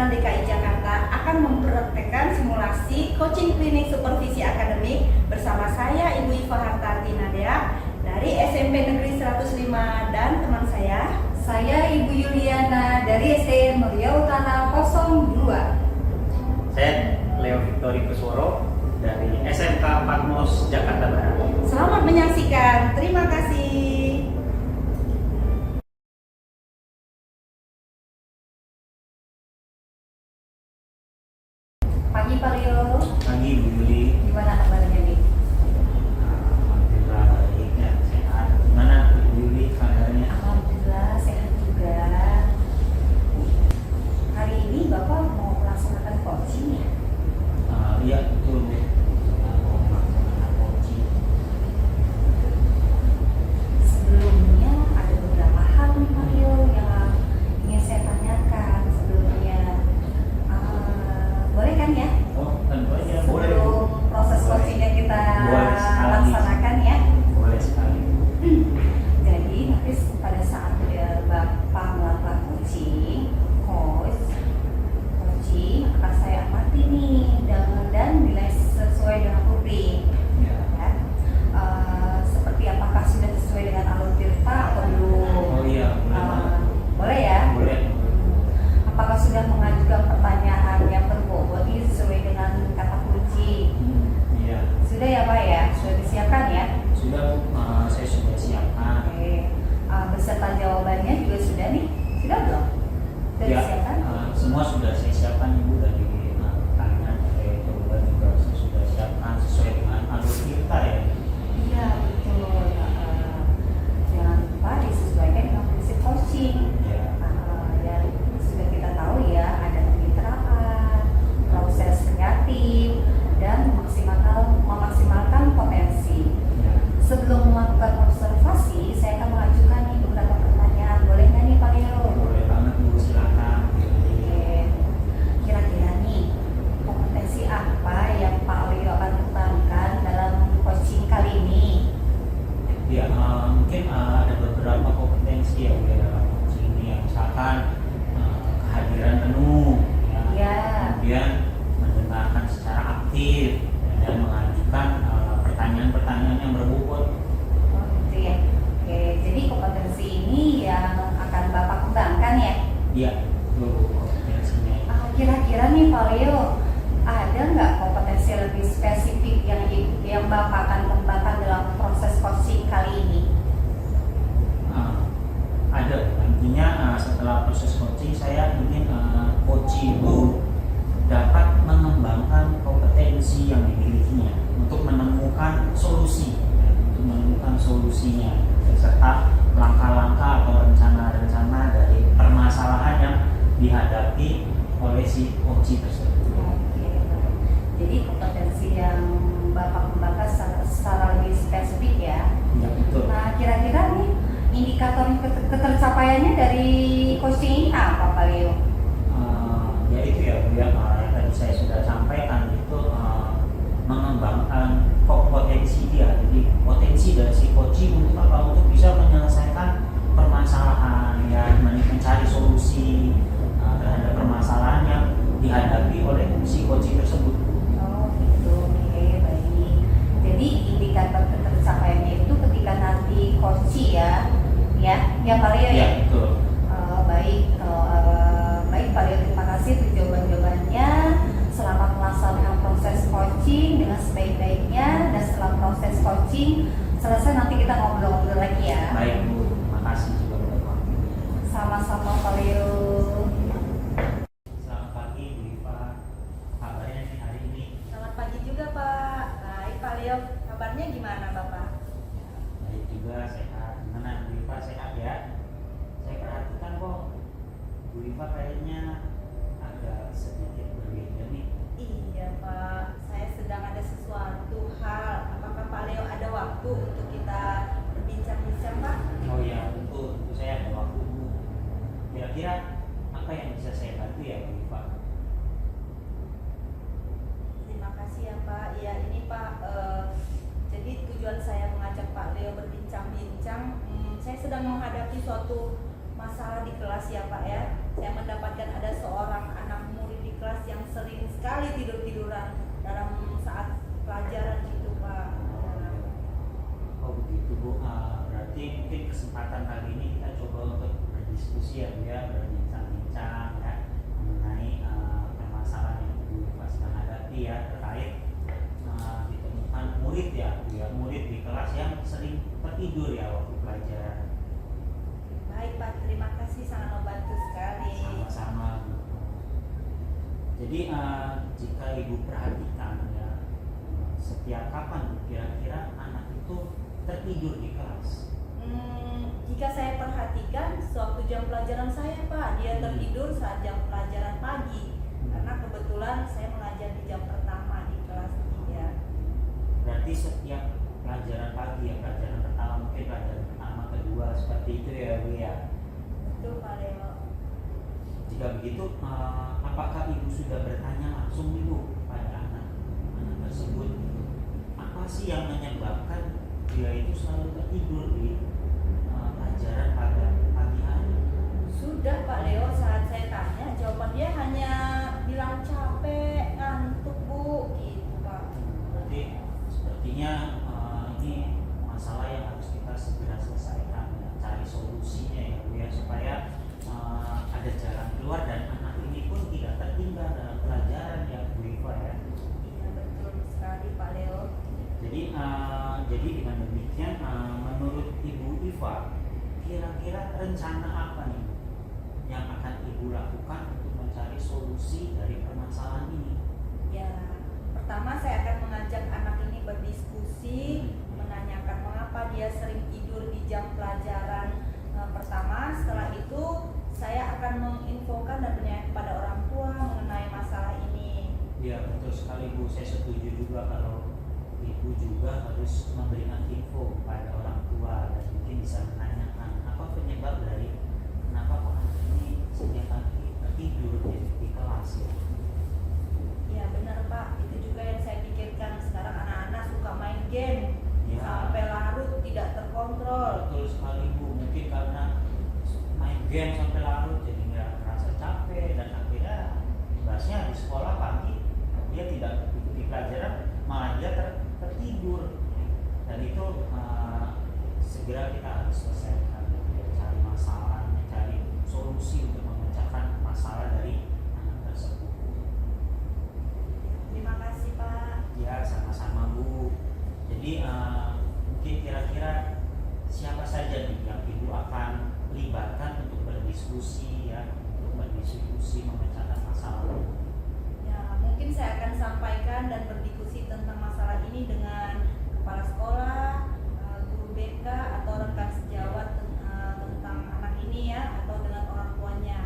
Nasional DKI Jakarta akan mempraktekkan simulasi coaching klinik supervisi akademik bersama saya Ibu Iva Hartanti Nadia dari SMP Negeri 105 dan teman saya Ibu Yuliana dari SD Mulia Utara 02. Saya Leo Victori Kusworo dari SMK Patmos Jakarta Barat. Selamat menyaksikan. Terima kasih. Pagi Pak Leo. Pagi Bu Yuli. Gimana kabarnya nih? Alhamdulillah baik ya, sehat. Gimana Bu Yuli kabarnya? Alhamdulillah sehat juga. Hari ini Bapak mau melaksanakan coaching ya? Iya betul Bu. Saya mau melaksanakan coaching. Sebelumnya ada beberapa hal nih Pak Leo yang ingin saya tanyakan sebelumnya. Boleh kan ya? Oh tentu aja boleh Bu. Sebelum proses coachingnya kita Boleh sekali. laksanakan ya. Boleh sekali. Jadi nanti pada saat Bapak melakukan coaching akan saya amati nih dan nilai sesuai dengan rubrik. Ya. Ya. Seperti apakah sudah sesuai dengan alur tirta atau belum? Oh iya boleh. Boleh ya? Boleh. Apakah sudah mengajukan pertanyaan yang berbobot nih sesuai dengan kata kunci? Iya. Sudah ya Pak ya? Sudah disiapkan ya? Sudah Bu, saya sudah siapkan. Oke. Beserta jawabannya juga sudah nih? Sudah belum? Sudah Ya, disiapkan? semua sudah saya siapkan Ibu, dari pertanyaan sampai jawaban juga saya sudah siapkan sesuai dengan alur kita ya. Iya betul. Jangan lupa disesuaikan dengan prinsip coaching. Ya. Yang sudah kita tahu ya, ada kemitraan, proses kreatif, dan memaksimalkan potensi. Ya. Sebelum melakukan observasi, saya akan mengajukan nih beberapa pertanyaan. Boleh nggak nih Pak Leo? Boleh banget Bu, silakan. Oke. Kira-kira nih, kompetensi apa yang Pak Leo akan kembangkan dalam coaching kali ini? Ya, mungkin ada beberapa kompetensi ya Bu, ya, dalam coaching ini ya. Misalkan kehadiran penuh, Ya. kemudian mendengarkan secara aktif dan mengajukan pertanyaan-pertanyaan yang berbobot. Oh, gitu ya. Oke, jadi kompetensi ini yang akan Bapak kembangkan ya? Iya, itu kompetensinya. Kira-kira nih Pak Leo, ada nggak kompetensi lebih spesifik yang Bapak akan kembangkan dalam proses coaching kali ini? Ada, nantinya setelah proses coaching saya ingin coach itu dapat mengembangkan kompetensi yang dimilikinya untuk menemukan solusi, solusinya serta langkah-langkah atau rencana-rencana dari permasalahan yang dihadapi oleh si coach tersebut. Oke, jadi kompetensi yang Bapak kembangkan secara lebih spesifik ya. Ya betul. Nah, kira-kira nih indikator ketercapaiannya dari coaching ini apa Pak Leo? Ya itu ya Bu, yang tadi saya sudah sampaikan itu mengembangkan potensi dia. Jadi potensi dari si coach untuk apa? Untuk bisa menyelesaikan permasalahan ya, mencari solusi terhadap permasalahan yang dihadapi oleh si coach tersebut. Oh gitu, oke baik. Jadi indikator ketercapaiannya itu ketika nanti coach ya Pak Leo ya? Ya betul. Baik, baik Pak Leo, terima kasih untuk jawaban-jawabannya. Selamat melaksanakan proses coaching dengan sebaik-baiknya, dan setelah proses coaching selesai nanti kita ngobrol-ngobrol lagi ya. Baik Bu, terima kasih juga buat waktunya. Sama-sama Pak Leo. Selamat pagi Bu Iva, kabarnya nih hari ini? Selamat pagi juga Pak. Baik Pak Leo, kabarnya gimana Bapak? Ya, baik juga, sehat. Gimana Bu Iva, sehat ya? Saya perhatikan kok Bu Iva kayaknya agak sedikit berbeda nih. Iya Pak, saya sedang ada sesuatu hal. Apakah Pak Leo ada waktu untuk kita berbincang-bincang Pak? Oh iya, tentu saya ada waktu Bu. Kira-kira apa yang bisa saya bantu ya Bu Iva? Terima kasih ya Pak. Ya ini Pak, jadi tujuan saya mengajak Pak Leo berbincang-bincang, saya sedang menghadapi suatu masalah di kelas ya Pak ya. Saya mendapatkan ada seorang anak murid di kelas yang sering sekali tiduran dalam saat pelajaran gitu Pak. Oh begitu Bu. Berarti mungkin kesempatan kali ini kita coba untuk berdiskusi ya Bu ya, berbincang-bincang ya mengenai permasalahan yang Bu Iva sedang hadapi ya, terkait ditemukan murid ya Bu ya, murid di kelas yang sering tertidur ya waktu pelajaran. Baik Pak, terima kasih, sangat membantu sekali. Sama-sama Bu. Jadi jika Ibu perhatikan ya, setiap kapan Bu kira-kira anak itu tertidur di kelas? Jika saya perhatikan sewaktu jam pelajaran saya Pak, dia tertidur saat jam pelajaran pagi. Karena kebetulan saya mengajar di jam pertama di kelas 3. Berarti setiap pelajaran pagi ya, pelajaran pertama, mungkin pelajaran pertama, kedua, seperti itu ya Bu ya? Betul Pak Leo. Jika begitu, apakah Ibu sudah bertanya langsung Ibu pada anak tersebut, apa sih yang menyebabkan dia itu selalu tertidur di pelajaran pada pagi hari? Sudah Pak Leo, saat saya tanya jawaban dia hanya bilang capek, ngantuk Bu, gitu Pak. Berarti sepertinya ini masalah yang harus kita segera selesaikan ya, cari solusinya ya Bu ya, supaya ada jalan keluar dan anak ini pun tidak tertinggal dalam pelajaran ya Bu Iva ya. Iya betul sekali Pak Leo. Jadi dengan demikian menurut Ibu Iva, kira-kira rencana apa nih yang akan Ibu lakukan untuk mencari solusi dari permasalahan ini? Ya, pertama saya akan mengajak anak ini berdiskusi, menanyakan mengapa dia sering tidur di jam pelajaran pertama. Setelah itu saya akan menginfokan dan menanyakan kepada orang tua mengenai masalah ini. Ya betul sekali Bu, saya setuju juga kalau Ibu juga harus memberikan info kepada orang tua dan mungkin bisa menanyakan apa penyebab dari kenapa kok anak ini setiap pagi tertidur di kelas ya. Ya benar Pak, itu juga yang saya pikirkan. Sekarang anak-anak suka main game Ya. sampai larut tidak terkontrol. Betul sekali Bu, mungkin karena main game sampai larut jadi nggak merasa capek dan akhirnya tugasnya di sekolah pagi dia tidak ikuti pelajaran, malah dia tertidur, dan itu segera kita harus selesaikan, cari masalah, cari solusi untuk memecahkan masalah dari anak tersebut. Terima kasih Pak. Ya sama-sama Bu. Jadi mungkin kira-kira siapa saja nih yang Ibu akan libatkan untuk berdiskusi ya, untuk berdiskusi memecahkan masalah? Ya, mungkin saya akan sampaikan dan berdiskusi tentang masalah ini dengan kepala sekolah, guru BK atau rekan sejawat tentang anak ini ya, atau dengan orang tuanya.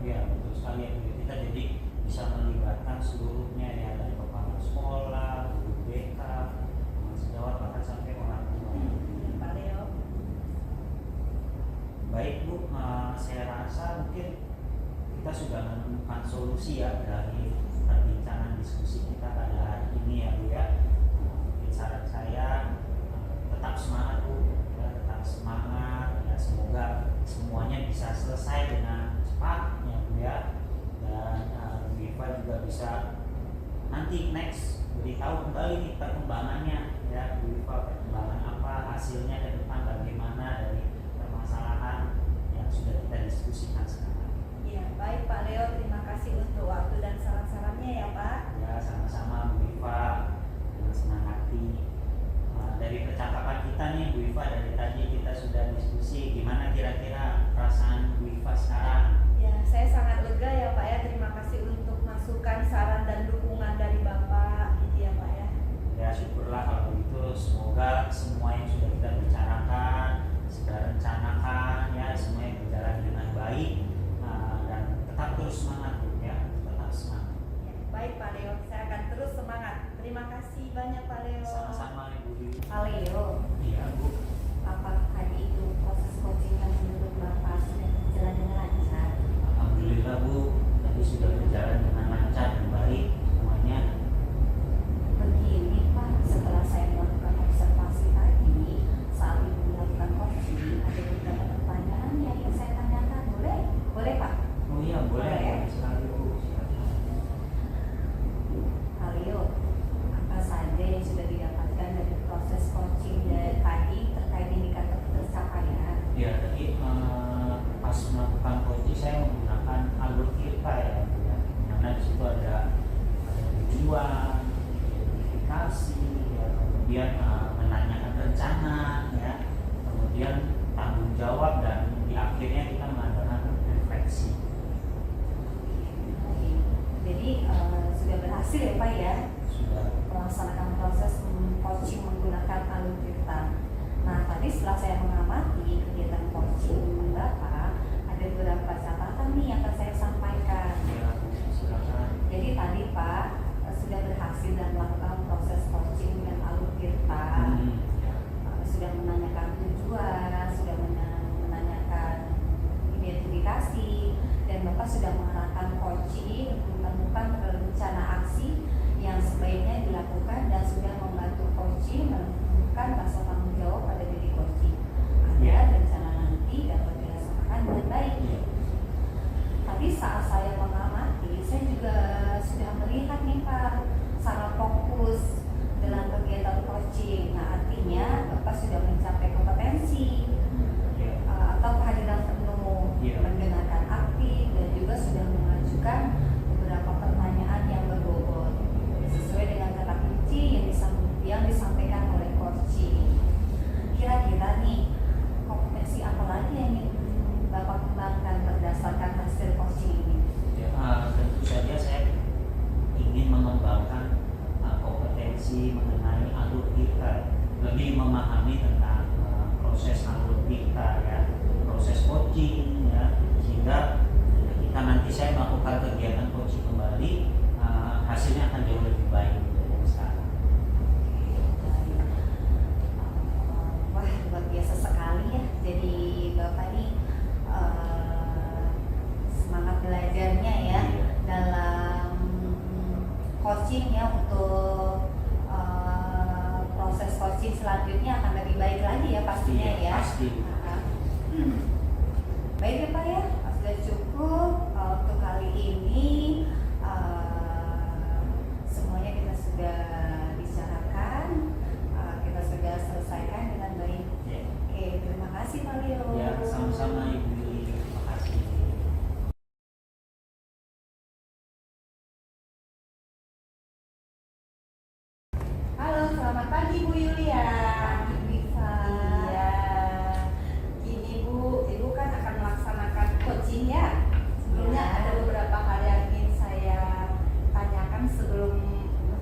Ya betul sekali ya Bu. Kita jadi bisa melibatkan seluruhnya ya, dari kepala sekolah, guru BK, teman sejawat, bahkan sampai orang tua. Ya, Pak Leo. Baik Bu, saya rasa mungkin kita sudah menemukan solusi ya dari perbincangan diskusi kita pada hari ini ya Bu ya. Mungkin saran saya tetap semangat Bu, ya, tetap semangat ya, semoga semuanya bisa selesai dengan cepat ya Bu ya, dan Bu Iva juga bisa nanti next beritahu kembali nih perkembangannya ya Bu Iva, perkembangan apa, hasilnya ke depan bagaimana dari permasalahan yang sudah kita diskusikan sekarang. Ya, baik Pak Leo, terima kasih untuk waktu dan saran-sarannya ya Pak. Ya sama-sama Bu Iva, dengan senang hati. Dari percakapan kita nih Bu Iva, dari tadi kita sudah diskusi, gimana kira-kira perasaan Bu Iva sekarang? Ya, saya sangat lega ya Pak ya. Terima kasih untuk masukan, saran dan dukungan dari Bapak gitu ya Pak ya. Ya syukurlah kalau begitu, semoga semua yang sudah kita bicarakan Ya, tadi pas melakukan coaching saya menggunakan alur kita ya, karena di situ ada tujuan, identifikasi, ya, kemudian menanyakan rencana, ya, kemudian tanggung jawab, dan di akhirnya kita mengadakan refleksi. Jadi sudah berhasil ya Pak ya Sudah. melaksanakan proses coaching menggunakan alur kita. Nah tadi setelah saya mengamati kegiatan coaching Bapak, ada beberapa catatan nih yang akan saya sampaikan. Ya, silakan. Jadi tadi Pak sudah berhasil dan melakukan proses coaching dengan alur kita. Ya. Sudah menanyakan tujuan, sudah menanyakan identifikasi, dan Bapak sudah mengarahkan coaching untuk menemukan rencana aksi yang sebaiknya dilakukan, dan sudah membantu coaching menemukan rasa tanggung jawab pada diri coaching. Ada rencana nanti dapat dilaksanakan dengan baik. Tadi saat saya mengamati, saya juga sudah melihat nih Pak sangat fokus dalam kegiatan coaching. Nah artinya Bapak sudah mencapai kompetensi atau kehadiran penuh, mendengarkan aktif, dan juga sudah mengajukan beberapa pertanyaan yang berbobot sesuai dengan kata kunci yang disampaikan oleh coaching. Kira-kira nih kompetensi apa lagi yang ingin Bapak kembangkan berdasarkan hasil coaching ini? Ya, tentu saja saya ingin mengembangkan kompetensi mengenai alur kita, lebih memahami tentang proses alur kita, ya, proses coaching, ya, sehingga ketika nanti saya melakukan kegiatan coaching kembali, hasilnya akan jauh lebih baik dari sekarang. Wah luar biasa sekali ya. Jadi Bapak ini semangat belajarnya ya dalam coaching ya, untuk proses coaching selanjutnya akan lebih baik lagi ya pastinya ya. Pasti. Baik ya Pak ya, sudah cukup untuk kali ini. Semuanya kita sudah bicarakan, kita sudah selesaikan dengan baik. Ya. Oke, terima kasih Pak Leo. Ya, sama-sama Ibu Yuli. Terima kasih. Halo, selamat pagi Bu Yulia. Iya. Gini Bu, Ibu kan akan melaksanakan coaching ya. Sebelumnya Ya. ada beberapa hal yang ingin saya tanyakan sebelum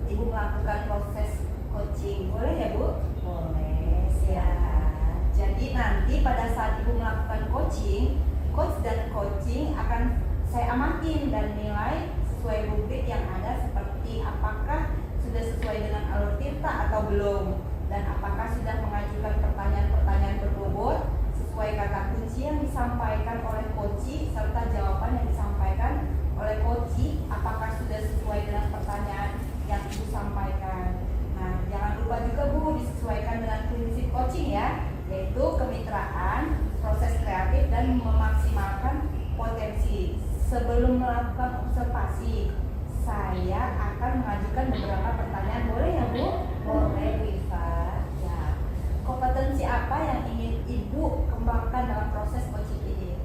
Ibu melakukan proses coaching. Boleh ya Bu? Boleh, Ya. silakan. Jadi nanti pada saat Ibu melakukan coaching, coach dan coaching akan saya amatin dan nilai sesuai rubrik yang ada, seperti apakah sudah sesuai dengan alur tirta atau belum, dan apakah sudah mengajukan pertanyaan-pertanyaan berbobot sesuai kata kunci yang disampaikan oleh coach, serta jawaban yang disampaikan oleh coach apakah sudah sesuai dengan pertanyaan yang Ibu sampaikan. Nah, jangan lupa juga Bu, disesuaikan dengan prinsip coaching ya, yaitu kemitraan, proses kreatif, dan memaksimalkan potensi. Sebelum melakukan observasi, saya akan mengajukan beberapa pertanyaan. Boleh ya Bu? Boleh Wifa. Ya. Kompetensi apa yang ingin Ibu kembangkan dalam proses coaching ini?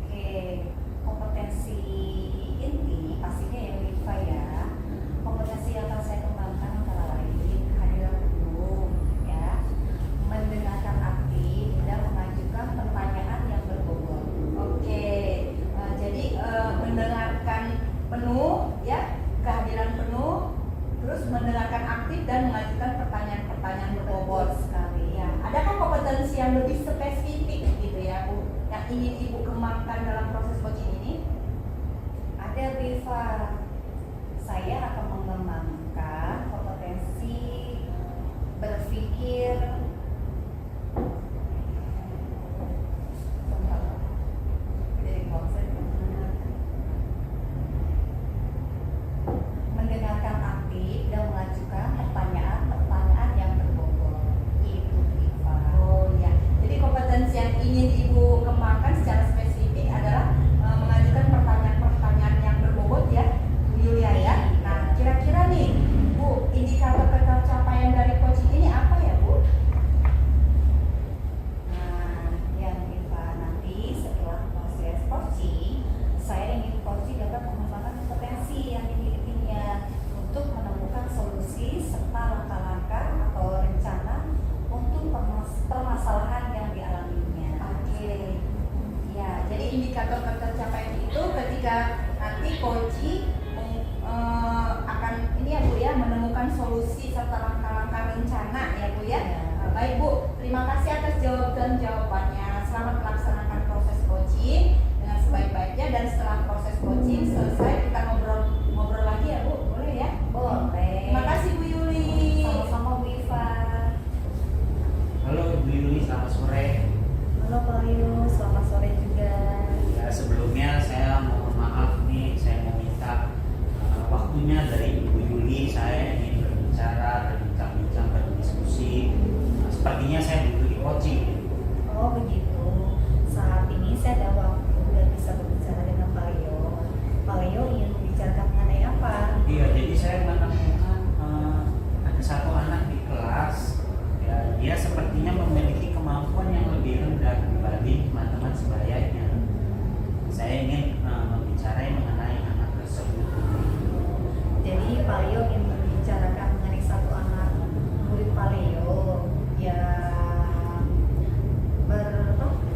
Oke, kompetensi inti pastinya yang Wifa ya. Kompetensi yang akan saya kembangkan antara lain kehadiran penuh, ya, mendengarkan aktif, dan mengajukan pertanyaan yang berbobot. Oke, jadi mendengarkan penuh, ya, kehadiran penuh, terus mendengarkan aktif dan mengajukan pertanyaan-pertanyaan berbobot. Sekali Ya, adakah kompetensi yang lebih spesifik gitu ya Bu, yang ingin Ibu kembangkan dalam proses coaching ini? Ada Wifa. Saya akan mengembangkan kompetensi berpikir mendengarkan aktif dan mengajukan pertanyaan-pertanyaan yang berbobot. Itu Wifa. Oh ya, jadi kompetensi yang ingin Ibu kembangkan secara spesifik adalah mengajukan pertanyaan-pertanyaan yang berbobot ya Bu Yulia ya. Nah, kira-kira nih Bu, indikator tercapaian itu ketika nanti Koji akan ini ya Bu ya, menemukan solusi serta langkah-langkah rencana ya Bu ya. Baik Bu, terima kasih atas jawabannya. Selamat melaksanakan proses coaching dengan sebaik-baiknya, dan setelah proses coaching selesai kita ngobrol lagi ya Bu, boleh ya? Boleh. Terima kasih Bu Yuli. Sama-sama Bu Iva. Halo Bu Yuli, selamat sore. Halo Pak Rio, selamat sore juga. Ya, sebelumnya saya mohon maaf nih, saya mau minta waktunya dari Ibu Yuli. Saya ingin berbicara, berbincang-bincang, berdiskusi. Sepertinya saya butuh di coaching. Oh begitu. Saat ini saya ada waktu dan bisa berbicara dengan Pak Rio. Pak Rio ingin membicarakan mengenai apa? Iya, jadi saya menemukan ada satu anak di kelas. Ya, dia sepertinya memiliki kemampuan yang lebih rendah dibanding teman-teman sebayanya. Saya ingin membicarakan mengenai anak tersebut. Jadi Pak Rio ingin membicarakan mengenai satu anak murid Pak Rio yang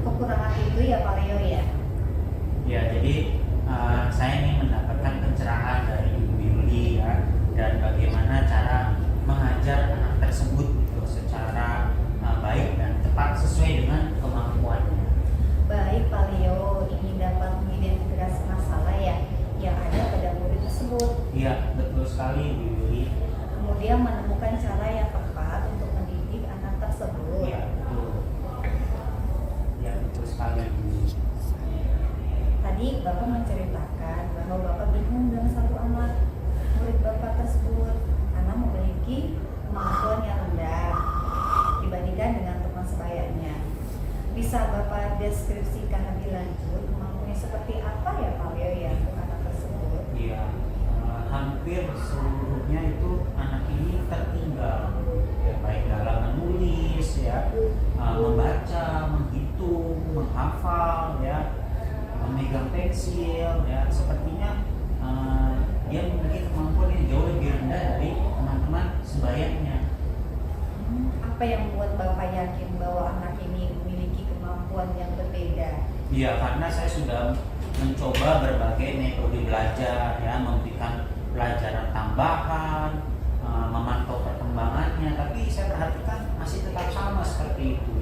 kekurangan itu ya Pak Rio ya. Ya, jadi saya ingin mendapatkan pencerahan dari Ibu Yuli ya, dan bagaimana cara mengajar anak tersebut gitu, secara baik dan tepat sesuai dengan kemampuannya. Baik Pak Rio, ingin dapat mengidentifikasi masalah ya yang ada pada murid tersebut. Iya, betul sekali Ibu Yuli. Kemudian menemukan cara yang tepat untuk mendidik anak tersebut. Iya, betul. Ya, betul sekali Ibu Yuli. Tadi Bapak menceritakan bahwa Bapak bingung dengan satu anak murid Bapak tersebut karena memiliki kemampuan yang rendah dibandingkan dengan teman sebayanya. Bisa Bapak deskripsikan lebih lanjut kemampuannya seperti apa ya Pak Leo ya untuk anak tersebut? Iya, hampir seluruhnya itu anak ini tertinggal, ya, baik dalam menulis, ya, membaca, menghitung, menghafal, ya, memegang pensil, ya, sepertinya dia memiliki kemampuan yang jauh lebih rendah dari teman-teman sebayanya. Apa yang membuat Bapak yakin bahwa anak ini memiliki kemampuan yang berbeda? Iya, karena saya sudah mencoba berbagai metode belajar, ya, memberikan pelajaran tambahan, memantau perkembangannya, tapi saya perhatikan masih tetap sama seperti itu.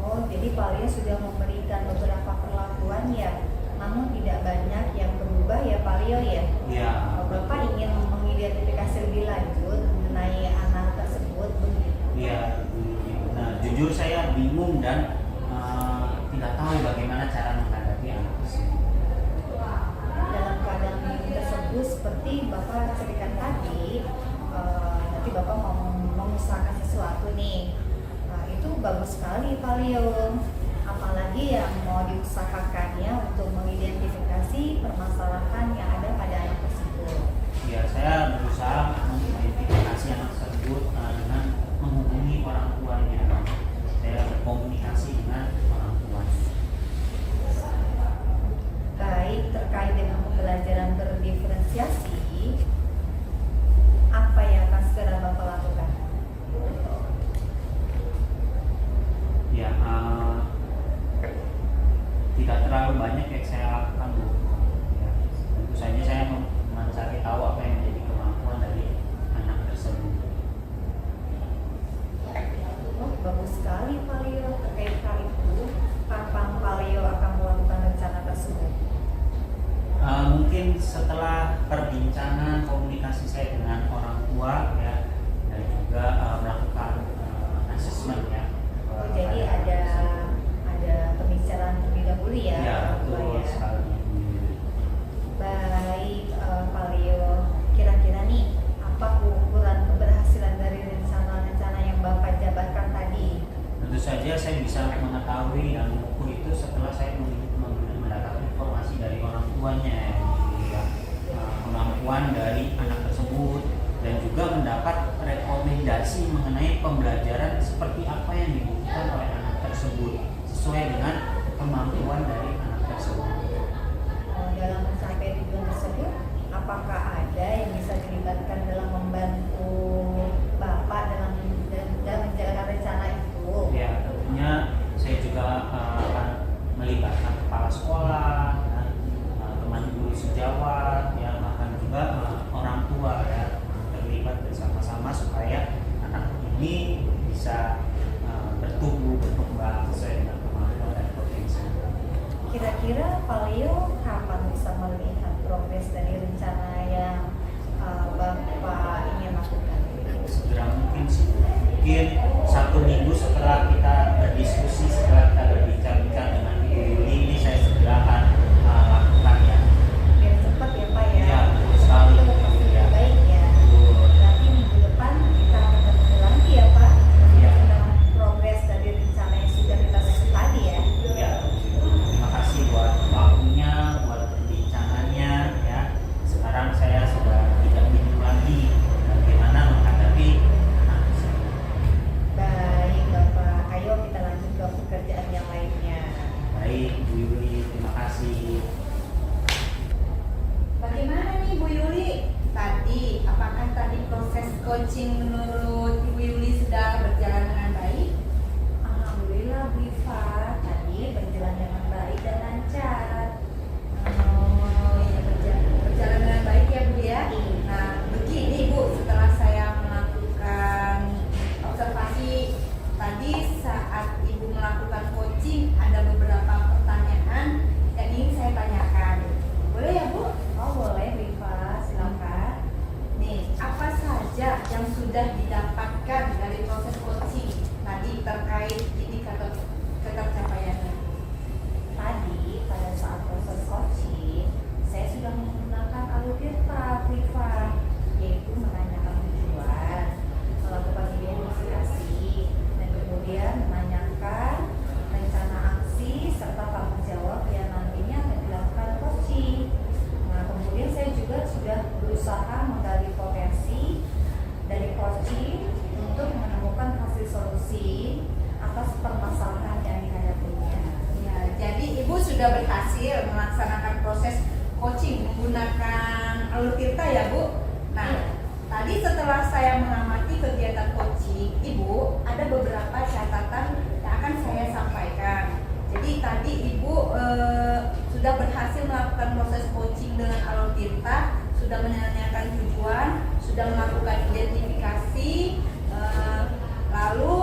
Oh, jadi Pak Leo sudah memberikan beberapa perlakuan ya, namun tidak banyak yang berubah ya Pak Leo ya? Iya. Bapak ingin mengidentifikasi lebih lanjut mengenai anak tersebut begitu? Iya. Nah, jujur saya bingung dan tidak tahu bagaimana cara menghadapi anak tersebut. Dalam keadaan bingung tersebut seperti Bapak ceritakan tadi, nanti Bapak mau mengusahakan sesuatu nih. Itu bagus sekali Pak Leo. Apalagi yang mau diusahakannya untuk mengidentifikasi permasalahan yang ada pada anak tersebut. Ya, saya berusaha mengidentifikasi anak tersebut dengan menghubungi orang tuanya. Saya berkomunikasi dengan orang tuanya. Baik, terkait dengan pembelajaran berdiferensiasi, apa yang akan segera Bapak lakukan? Ya, tidak terlalu banyak yang saya lakukan, Bu. Ya, tentu saja saya mencari tahu apa yang menjadi kemampuan dari anak tersebut. Oh, bagus sekali Pak Leo. Terkait hal itu, kapan Pak Leo akan melakukan rencana tersebut? Mungkin setelah perbincangan komunikasi saya dengan orang tua, ya, dan juga melakukan asesmen, ya. Oh, jadi ada pembicaraan terlebih dahulu ya? Ya, Pak betul ya? sekali. Baik, Pak Leo. Kira-kira nih, apa ukuran keberhasilan dari rencana-rencana yang Bapak jabarkan tadi? Tentu saja saya bisa mengetahui dan mengukur itu setelah saya mendapatkan informasi dari orang tuanya, ya, kemampuan dari anak tersebut, dan juga mendapat rekomendasi mengenai pembelajaran seperti apa yang dibutuhkan oleh anak tersebut sesuai dengan kemampuan dari anak tersebut. Dalam mencapai tujuan tersebut, apakah ada yang bisa dilibatkan dalam membantu Bapak dalam menjalankan rencana itu? Ya, tentunya saya juga akan melibatkan kepala sekolah Kira-kira Pak Leo kapan bisa melihat progres dari rencana yang Bapak ingin lakukan? Segera mungkin sih, mungkin 1 minggu setelah kita berdiskusi, setelah kita berbincang-bincang dengan Ibu Yuli, ini saya segera akan lakukan ya. Biar cepat ya Pak ya. Iya, betul sekali. Itu pasti Iya. baik ya. Betul. Berarti minggu depan kita akan ketemu lagi ya Pak. Iya. Tentang progres dari rencana yang sudah kita susun tadi ya. Ya, terima kasih buat waktunya, buat perbincangannya ya. Sekarang saya sudah tidak bingung lagi bagaimana menghadapi anak saya. Baik Bapak, ayo kita lanjut ke pekerjaan yang lainnya. Baik, Bu Yuli, terima kasih. Bagaimana nih Bu Yuli? Tadi, apakah tadi proses coaching menurut Ibu Yuli sudah berjalan dengan baik? Alhamdulillah Bu Iva, tadi berjalan dengan baik dan lancar. Oh iya, berjalan dengan baik ya Bu ya. Nah begini Bu, setelah saya melakukan observasi tadi saat Ibu melakukan coaching, ada beberapa pertanyaan yang ingin saya tanyakan. Boleh ya Bu? Oh boleh Bu Iva, silakan. Nih, apa saja yang sudah didapatkan dari proses coaching tadi terkait indikator ketercapaiannya? Tadi pada saat proses coaching, saya sudah menggunakan alur Tirta Bu Iva, yaitu menanyakan tujuan, melakukan identifikasi, dan kemudian menanyakan rencana aksi serta tanggung jawab yang nantinya akan dilakukan coaching. Nah, kemudian saya juga sudah berusaha menggali potensi dari coaching untuk menemukan hasil solusi atas permasalahan yang dihadapinya. Ya, jadi Ibu sudah berhasil melaksanakan proses coaching menggunakan alur Tirta ya Bu? Nah, Iya. tadi setelah saya mengamati kegiatan coaching Ibu, ada beberapa catatan yang akan saya sampaikan. Jadi tadi Ibu sudah berhasil melakukan proses coaching dengan alur Tirta, sudah menanyakan tujuan, sudah melakukan identifikasi, lalu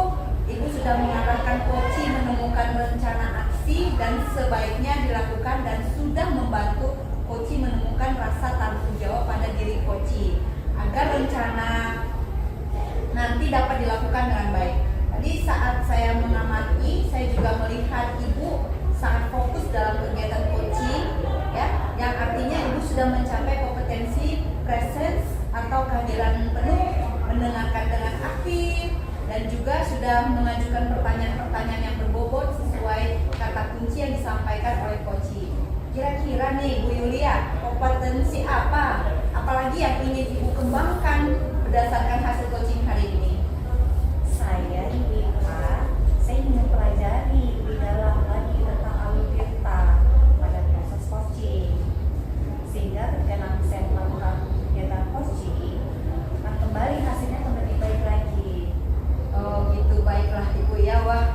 Ibu sudah mengarahkan coaching menemukan rencana aksi dan sebaiknya dilakukan dan sudah membantu coaching menemukan rasa tanggung jawab pada diri coaching agar rencana nanti dapat dilakukan dengan baik. Tadi saat saya mengamati, saya juga melihat Ibu sangat fokus dalam kegiatan coaching, ya, yang artinya Ibu sudah mencapai kompetensi presence atau kehadiran penuh, mendengarkan dengan aktif, dan juga sudah mengajukan pertanyaan-pertanyaan yang berbobot sesuai kata kunci yang disampaikan oleh coaching. Kira-kira nih Bu Yulia, kompetensi apa, apalagi yang ingin Ibu kembangkan berdasarkan hasil coaching hari ini? Saya Ibu Iva, saya ingin mempelajari lebih dalam lagi tentang alur Tirta pada proses coaching, sehingga ketika nanti saya melakukan kegiatan coaching, akan kembali hasilnya akan lebih baik lagi. Oh gitu, baiklah Ibu ya. Wah,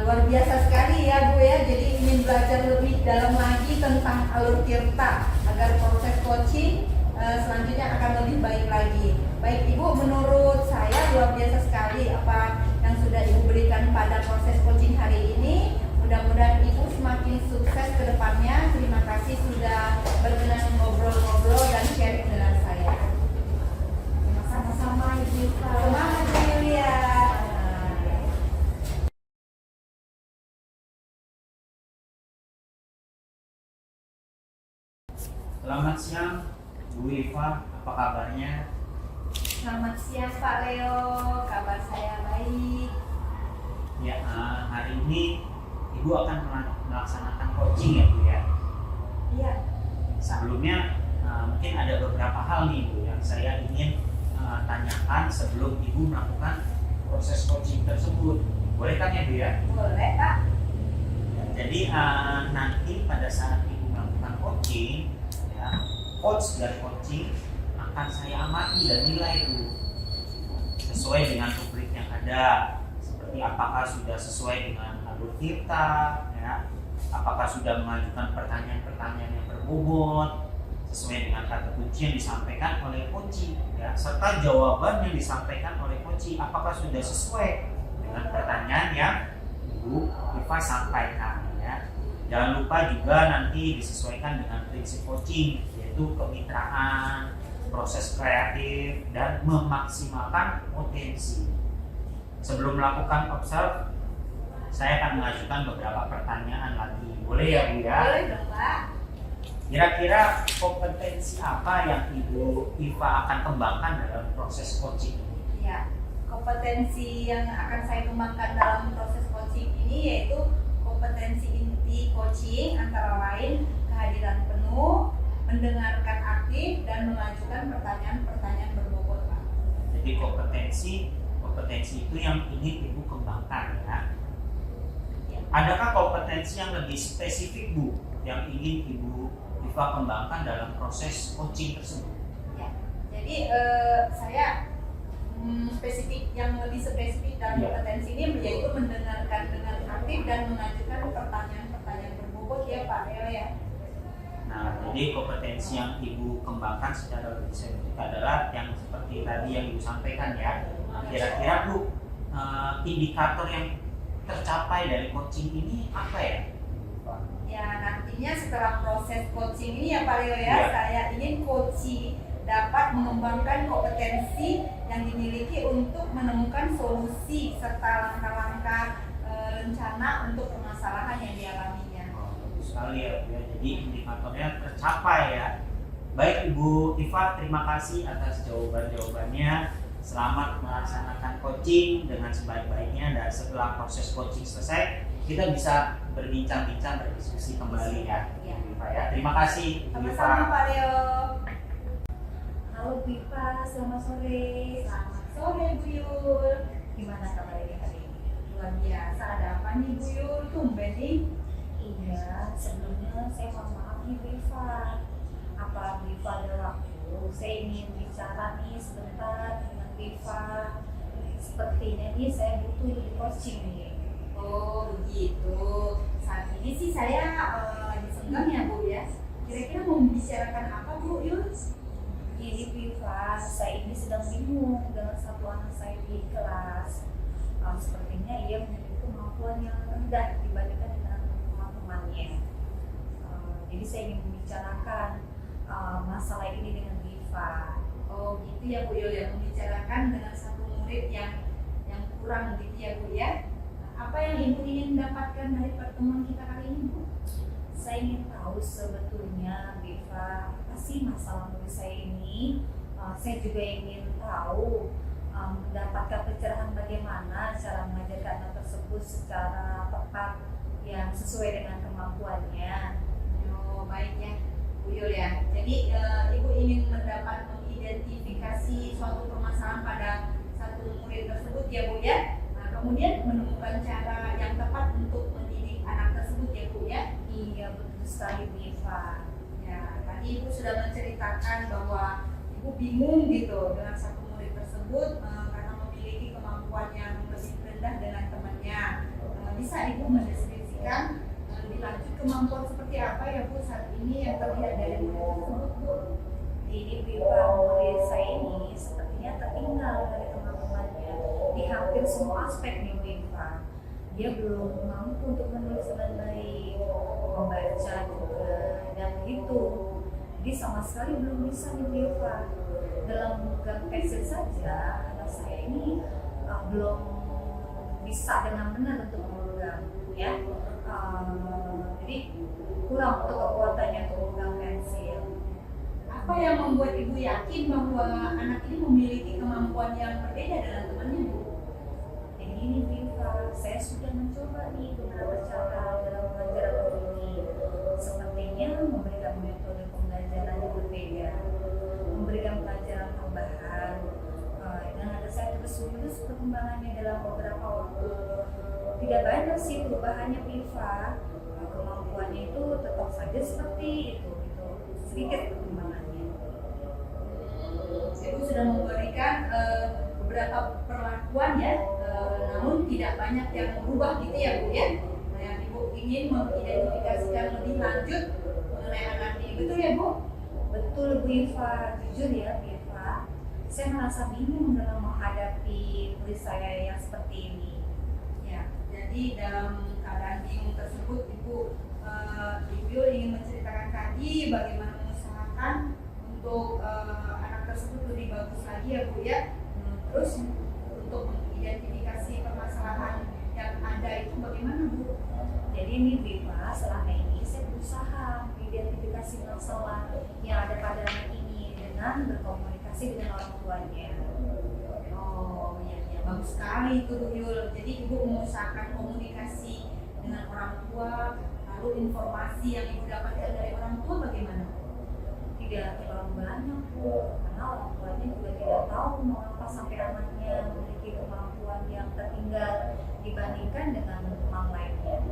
luar biasa sekali ya Bu ya. Jadi ingin belajar lebih dalam lagi tentang alur Tirta agar proses coaching selanjutnya akan lebih baik lagi. Baik Ibu, menurut saya luar biasa sekali apa yang sudah Ibu berikan pada proses coaching hari ini. Mudah-mudahan Ibu semakin sukses ke depannya. Terima kasih sudah berkenan ngobrol-ngobrol dan sharing dengan saya. Sama-sama Ibu Iva. Semangat Bu Yulia. Selamat siang, Bu Iva, apa kabarnya? Selamat siang Pak Leo, kabar saya baik. Ya, hari ini Ibu akan melaksanakan coaching ya Bu ya. Iya. Sebelumnya mungkin ada beberapa hal nih Bu yang saya ingin tanyakan sebelum Ibu melakukan proses coaching tersebut. Boleh kan ya Bu ya? Boleh Pak. Jadi nanti pada saat Ibu melakukan coaching, ya, coach dari coaching akan saya amati dan nilai Bu sesuai dengan rubrik yang ada, seperti apakah sudah sesuai dengan alur Tirta, ya, apakah sudah mengajukan pertanyaan-pertanyaan yang berbobot sesuai dengan kata kunci yang disampaikan oleh coaching, ya, serta jawaban yang disampaikan oleh coaching apakah sudah sesuai dengan pertanyaan yang Ibu Iva sampaikan, ya. Jangan lupa juga nanti disesuaikan dengan prinsip coaching, yaitu kemitraan, proses kreatif, dan memaksimalkan potensi. Sebelum melakukan observe, saya akan mengajukan beberapa pertanyaan lagi. Boleh ya Bu ya? Boleh dong Pak. Kira-kira kompetensi apa yang Ibu Iva akan kembangkan dalam proses coaching? Ya, kompetensi yang akan saya kembangkan dalam proses coaching ini yaitu kompetensi inti coaching, antara lain kehadiran penuh, mendengarkan aktif, dan mengajukan pertanyaan-pertanyaan berbobot Pak. Jadi kompetensi itu yang ingin Ibu kembangkan ya. Adakah kompetensi yang lebih spesifik Bu yang ingin Ibu Iva kembangkan dalam proses coaching tersebut? Ya, jadi saya yang lebih spesifik dalam kompetensi ini yaitu mendengarkan dengan aktif dan mengajukan pertanyaan-pertanyaan berbobot ya Pak Leo ya. Nah, jadi kompetensi yang Ibu kembangkan secara lebih spesifik adalah yang seperti tadi yang Ibu sampaikan ya. Nah, kira-kira Bu, indikator yang tercapai dari coaching ini apa ya? Ya, nantinya setelah proses coaching ini ya Pak Leo ya, saya ingin coaching dapat mengembangkan kompetensi yang dimiliki untuk menemukan solusi serta langkah-langkah rencana untuk permasalahan yang dialaminya. Bagus sekali ya Bu ya. Jadi indikatornya tercapai ya. Baik Ibu Iva, terima kasih atas jawaban-jawabannya. Selamat melaksanakan coaching dengan sebaik-baiknya, dan setelah proses coaching selesai kita bisa berbincang-bincang, berdiskusi kembali ya, Ibu Iva ya. Terima kasih Ibu Iva. Sama-sama Pak Leo. Halo Bu Iva, selamat sore. Selamat sore Bu Yul. Gimana kabarnya hari ini? Luar biasa, ada apa nih Bu Yul? Tumben nih. Iya, sebelumnya saya mohon maaf nih Bu Iva. Apa Bu Iva ada waktu? Saya ingin bicara nih sebentar dengan Bu Iva. Sepertinya nih saya butuh di coaching nih. Oh begitu. Saat ini sih saya lagi senggang ya Bu ya. Kira-kira mau membicarakan apa Bu Yul? Ini Bu Iva, saya ini sedang bingung dengan satu anak saya di kelas. Sepertinya ia memiliki kemampuan yang rendah dibandingkan dengan teman-temannya. Jadi saya ingin membicarakan masalah ini dengan Bu Iva. Oh gitu ya Bu Yul, yang membicarakan dengan satu murid yang kurang gitu ya Bu ya. Apa yang Ibu ingin mendapatkan dari pertemuan kita kali ini Bu? Saya ingin tahu sebetulnya Bu Iva, apa sih masalah murid saya ini. Saya juga ingin tahu mendapatkan pencerahan bagaimana cara mengajarkan anak tersebut secara tepat yang sesuai dengan kemampuannya. Oh baik ya Bu Yul ya. Jadi Ibu ingin mengidentifikasi suatu permasalahan pada satu murid tersebut ya Bu ya. Kemudian menemukan cara yang tepat untuk mendidik anak tersebut ya Bu ya. Iya betul sekali Bu Iva. Ya, tadi Ibu sudah menceritakan bahwa Ibu bingung gitu dengan satu murid tersebut karena memiliki kemampuan yang lebih rendah dengan temannya. Bisa Ibu mendeskripsikan lebih lanjut kemampuan seperti apa ya Bu saat ini yang terlihat dari murid tersebut Bu? Jadi Bu Iva, murid saya ini sepertinya tertinggal dari teman-temannya di hampir semua aspek nih Bu Iva. Dia belum mampu untuk menulis dengan baik, membaca juga, dan berhitung. Jadi sama sekali belum bisa nih Bu Iva. Dalam memegang pensil saja, anak saya ini belum bisa dengan benar untuk memegang, ya. Jadi kurang untuk kekuatannya untuk memegang pensil. Apa yang membuat Ibu yakin bahwa anak ini memiliki kemampuan yang berbeda dengan temannya Bu? Ini Viva, saya sudah mencoba nih beberapa cara dalam pelajaran ini. Sepertinya memberikan metode pembelajaran yang berbeda, memberikan pelajaran tambahan, dan ada saya terus-menerus perkembangannya dalam beberapa waktu. Tidak banyak sih perubahannya Viva, kemampuannya itu tetap saja seperti itu, sedikit perkembangannya. Ibu sudah memberikan beberapa perlakuan ya, namun tidak banyak yang berubah gitu ya Bu ya. Nah, yang Ibu ingin mengidentifikasikan lebih lanjut mengenai anak ini, betul ya Bu? Betul Bu Iva, jujur ya Bu Iva, saya merasa bingung dalam menghadapi murid saya yang seperti ini. Ya, jadi dalam keadaan bingung tersebut Ibu bagaimana mengusahakan untuk anak tersebut lebih bagus lagi ya Bu ya. Terus untuk mengidentifikasi permasalahan yang ada itu bagaimana Bu? Jadi ini Bipa, selama ini saya berusaha mengidentifikasi masalah yang ada pada anak ini dengan berkomunikasi dengan orang tuanya. Oh iya, bagus sekali itu Bu Yul. Jadi Ibu mengusahakan komunikasi dengan orang tua, lalu informasi yang Ibu dapatkan dari orang tua bagaimana? Tidak terlalu banyak Bu, karena orang tuanya juga tidak tahu mengapa sampai anaknya memiliki kemampuan yang tertinggal dibandingkan dengan teman lainnya.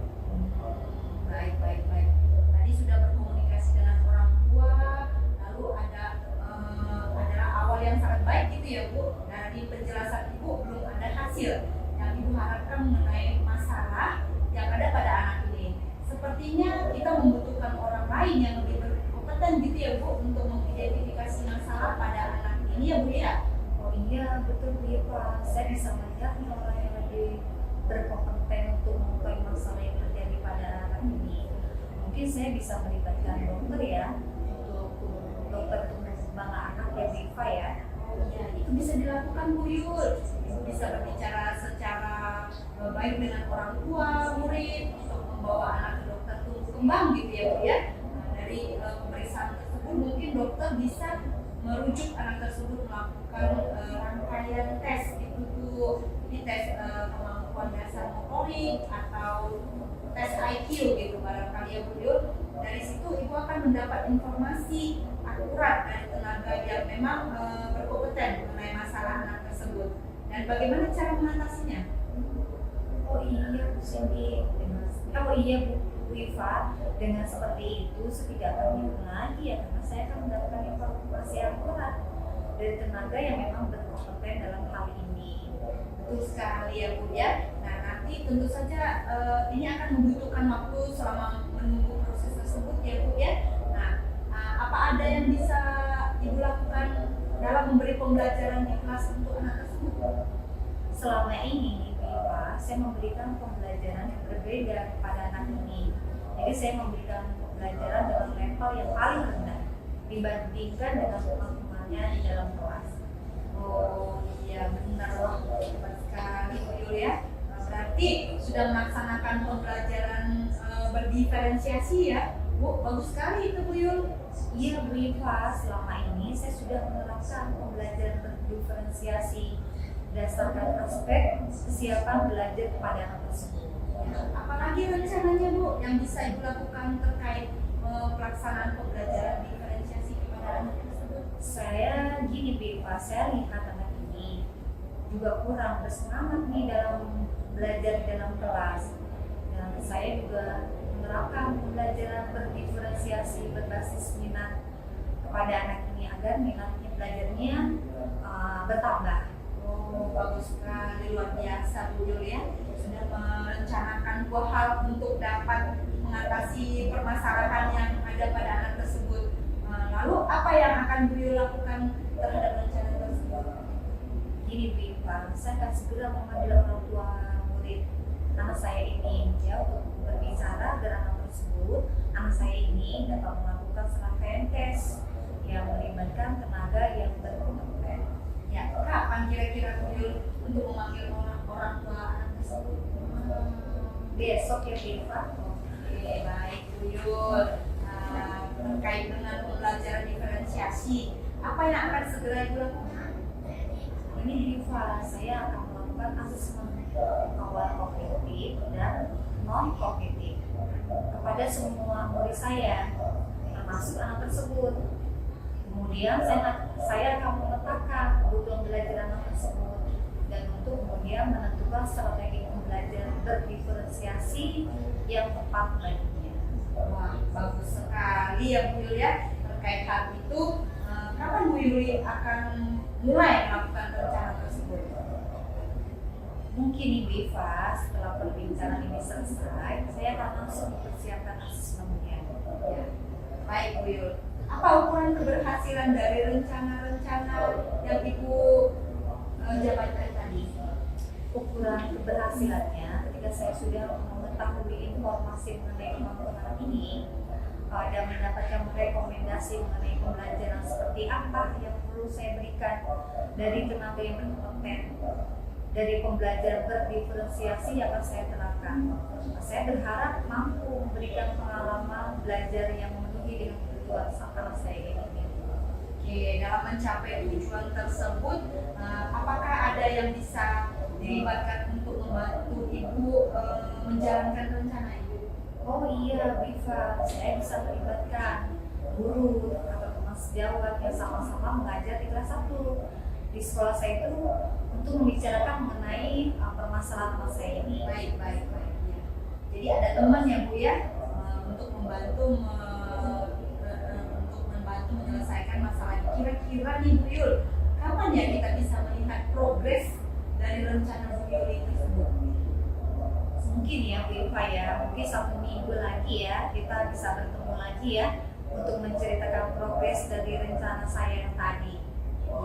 Baik. Tadi sudah berkomunikasi dengan orang tua, lalu adalah awal yang sangat baik gitu ya Bu. Dari penjelasan Ibu belum ada hasil yang Ibu harapkan mengenai masalah yang ada pada anak ini. Sepertinya kita membutuhkan orang lain yang lebih berkompeten gitu ya Bu untuk mengidentifikasi masalah pada anak ini ya Bu ya. Oh iya, betul Bu Pak. Saya bisa melihat nih orang yang lebih berkompeten untuk mengetahui masalah yang terjadi pada anak ini. Mungkin saya bisa melibatkan dokter ya, untuk dokter tumbuh kembang anak ya Bipa ya. Ya, itu bisa dilakukan Bu Yul. Ibu bisa berbicara secara baik dengan orang tua, murid untuk membawa anak ke dokter tumbuh kembang gitu ya Bu ya. Nah, dari pemeriksaan tersebut mungkin dokter bisa merujuk anak tersebut melakukan rangkaian tes itu tuh di tes kemampuan dasar motorik atau tes IQ gitu barangkali ya Bu Yul. Dari situ Ibu akan mendapat informasi akurat dari tenaga yang memang berkompeten mengenai masalah anak tersebut dan bagaimana cara mengatasinya. Oh iya Bu Cindy, Bu Iva, dengan seperti itu setidaknya minggu lagi ya, karena saya akan mendapatkan informasi yang akurat dari tenaga yang memang berkompeten dalam hal ini. Betul sekali ya Bu ya. Nah nanti tentu saja ini akan membutuhkan waktu selama menunggu proses tersebut ya Bu ya. Nah apa ada yang bisa Ibu lakukan dalam memberi pembelajaran di kelas untuk anak tersebut? Selama ini Bu Iva, saya memberikan pembelajaran yang berbeda kepada anak ini. Jadi saya memberikan pembelajaran dalam level yang paling rendah dibandingkan dengan teman-temannya di dalam kelas. Oh iya benar, wah hebat sekali Bu Yul ya. Berarti sudah melaksanakan pembelajaran berdiferensiasi ya Bu, bagus sekali itu Bu Yul. Iya Bu Iva, selama ini saya sudah menerapkan pembelajaran berdiferensiasi berdasarkan aspek kesiapan belajar kepada anak tersebut. Apalagi rencananya Bu yang bisa Ibu lakukan terkait pelaksanaan pembelajaran diferensiasi kepada anak tersebut? Saya gini Bipa, saya lihat anak ini juga kurang bersemangat nih dalam belajar di dalam kelas, dan saya juga menerapkan pembelajaran berdiferensiasi berbasis minat kepada anak ini agar minatnya belajarnya bertambah. Oh bagus sekali, luar biasa Bu Yul ya, sudah merencanakan dua hal untuk dapat mengatasi permasalahan yang ada pada anak tersebut. Lalu apa yang akan Bu Yul lakukan terhadap rencana tersebut? Gini Bipa, saya akan segera memanggil orang tua murid anak saya ini ya untuk berbicara agar anak saya ini dapat melakukan serangkaian tes yang melibatkan tenaga yang berkompeten. Ya, kapan kira-kira Bu Yul untuk memanggil orang tua anak tersebut? Besok ya Bipa. Oke, baik Bu Yul. Terkait dengan pembelajaran diferensiasi, apa yang akan segera dilakukan? Ini Bipa, saya akan melakukan asesmen awal kognitif dan non kognitif kepada semua murid saya, termasuk anak tersebut. Kemudian saya akan memetakan kebutuhan belajar anak tersebut dan untuk kemudian menentukan strategi pembelajaran berdiferensiasi yang tepat baginya. Wah, bagus sekali ya Bu Yul ya. Terkait hal itu, kapan Bu Yul akan mulai melakukan rencana tersebut? Mungkin Ibu Iva, setelah perbincangan ini selesai, saya akan langsung mempersiapkan asesmennya. Ya. Baik Bu Yul. Apa ukuran keberhasilan dari rencana-rencana yang Ibu jabarkan tadi? Ukuran keberhasilannya ketika saya sudah mengetahui informasi mengenai kemampuan anak ini dan mendapatkan rekomendasi mengenai pembelajaran seperti apa yang perlu saya berikan dari tenaga yang berkompeten, dari pembelajaran berdiferensiasi yang akan saya terapkan. Saya berharap mampu memberikan pengalaman belajar yang memenuhi dengan tujuan sang anak saya ini. Oke, dalam mencapai tujuan tersebut, apakah ada yang bisa dilibatkan untuk membantu Ibu menjalankan rencana Ibu? Oh iya, Biva, saya bisa melibatkan guru atau teman sejawat yang sama-sama mengajar di kelas 1 di sekolah saya itu untuk membicarakan mengenai permasalahan saya ini. Baik. Ya. Jadi ada teman ya Bu ya, untuk membantu menyelesaikan masalah. Kira-kira nih Bu Yul, kapan ya kita bisa melihat progres dari rencana Bu Yul tersebut? Mungkin ya Bu Iva ya, mungkin 1 minggu lagi ya kita bisa bertemu lagi ya untuk menceritakan progres dari rencana saya yang tadi.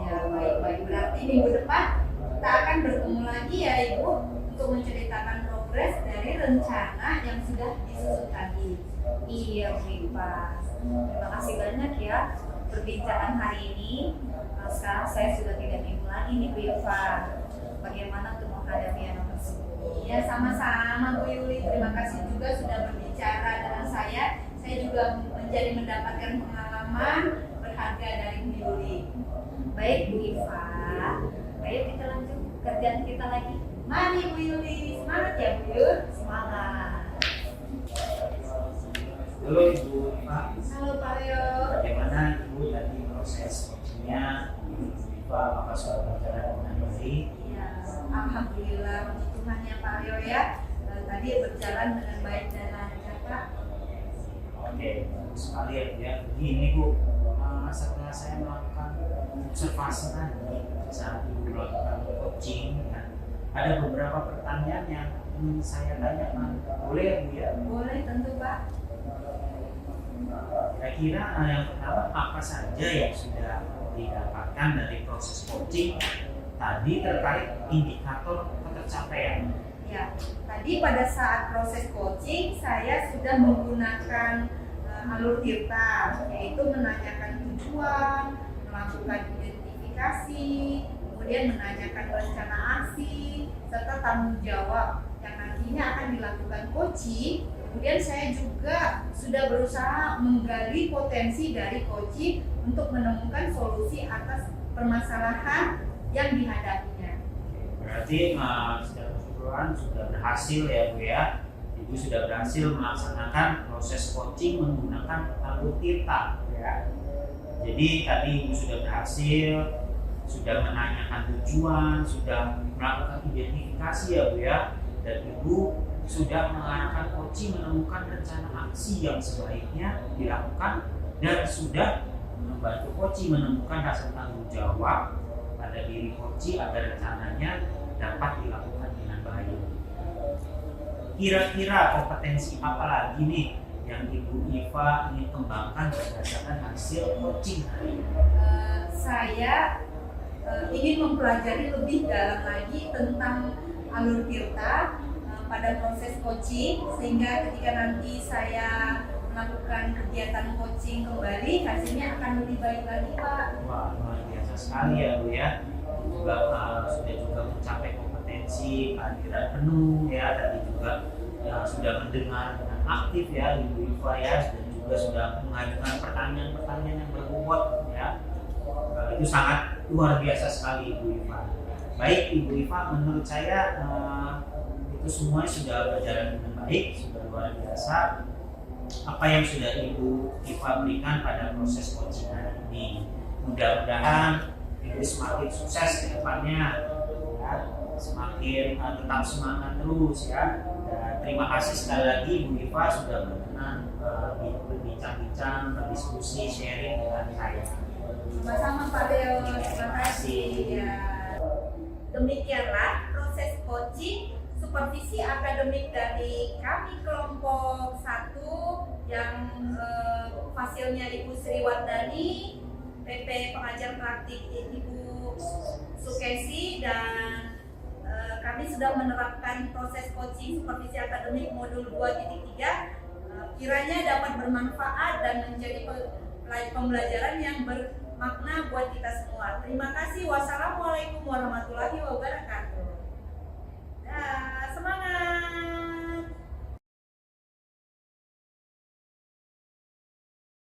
Ya baik. Berarti minggu depan kita akan bertemu lagi ya Ibu untuk menceritakan progres dari rencana yang sudah disusun tadi. Iya Bu Iva, terima kasih banyak ya perbincangan hari ini. Sekarang saya sudah tidak bingung lagi nih Bu Iva, bagaimana untuk menghadapi anak tersebut. Iya sama-sama Bu Yuli, terima kasih juga sudah berbicara dengan saya. Saya juga menjadi mendapatkan pengalaman berharga dari Bu Yuli. Baik Bu Iva, ayo kita lanjut kerjaan kita lagi. Mari Bu Yuli, semangat ya Bu Yul. Semangat. Halo Ibu Iva. Halo Pak Leo. Bagaimana Ibu dari proses coachingnya Ibu Iva, apakah sudah berjalan dengan baik? Ya, alhamdulillah puji Tuhan ya Pak Leo ya. Tadi berjalan dengan baik dan lancar Pak. Oke, bagus sekali ya. Begini Bu, setelah saya melakukan observasi tadi saat Ibu melakukan coaching, ya, ada beberapa pertanyaan yang ingin saya tanyakan. Boleh ya Bu ya? Boleh tentu Pak. Kira-kira yang pertama apa saja yang sudah didapatkan dari proses coaching tadi terkait indikator ketercapaian? Ya, tadi pada saat proses coaching saya sudah menggunakan alur tirta, yaitu menanyakan tujuan, melakukan identifikasi, kemudian menanyakan rencana aksi, serta tanggung jawab yang nantinya akan dilakukan coaching. Kemudian saya juga sudah berusaha menggali potensi dari coaching untuk menemukan solusi atas permasalahan yang dihadapinya. Berarti secara keseluruhan sudah berhasil ya Bu ya. Ibu sudah berhasil melaksanakan proses coaching menggunakan alur tirta ya. Jadi tadi Ibu sudah berhasil, sudah menanyakan tujuan, sudah melakukan identifikasi ya Bu ya. Dan Ibu sudah mengarahkan coaching menemukan rencana aksi yang sebaiknya dilakukan dan sudah membantu coaching menemukan rasa tanggung jawab pada diri coaching agar rencananya dapat dilakukan dengan baik. Kira-kira kompetensi apa lagi nih yang Ibu Iva ingin kembangkan berdasarkan hasil coaching hari ini? Saya ingin mempelajari lebih dalam lagi tentang alur tirta pada proses coaching, sehingga ketika nanti saya melakukan kegiatan coaching kembali, hasilnya akan lebih baik lagi Pak. Wah, luar biasa sekali ya Bu ya. Sudah juga mencapai kompetensi kehadiran penuh ya, tadi juga sudah mendengar dengan aktif ya Ibu Iva ya, dan juga sudah mengajukan pertanyaan-pertanyaan yang berbobot ya. Itu sangat luar biasa sekali Ibu Iva. Baik Ibu Iva, menurut saya itu semua sudah berjalan dengan baik, sudah luar biasa. Apa yang sudah Ibu Iva berikan pada proses coaching hari ini, mudah-mudahan Ibu semakin sukses ke depannya ya, semakin tetap semangat terus ya. Dan terima kasih sekali lagi Ibu Iva sudah berkenan berbincang-bincang, berdiskusi, sharing dengan saya. Sama-sama Pak Leo, terima kasih ya. Demikianlah proses coaching supervisi akademik dari kami kelompok 1 yang hasilnya Ibu Sri Wardani, PP pengajar praktik Ibu Sukesi, dan kami kami sudah menerapkan proses coaching supervisi akademik modul 2.3. Kiranya dapat bermanfaat dan menjadi pembelajaran yang bermakna buat kita semua. Terima kasih. Wassalamualaikum warahmatullahi wabarakatuh.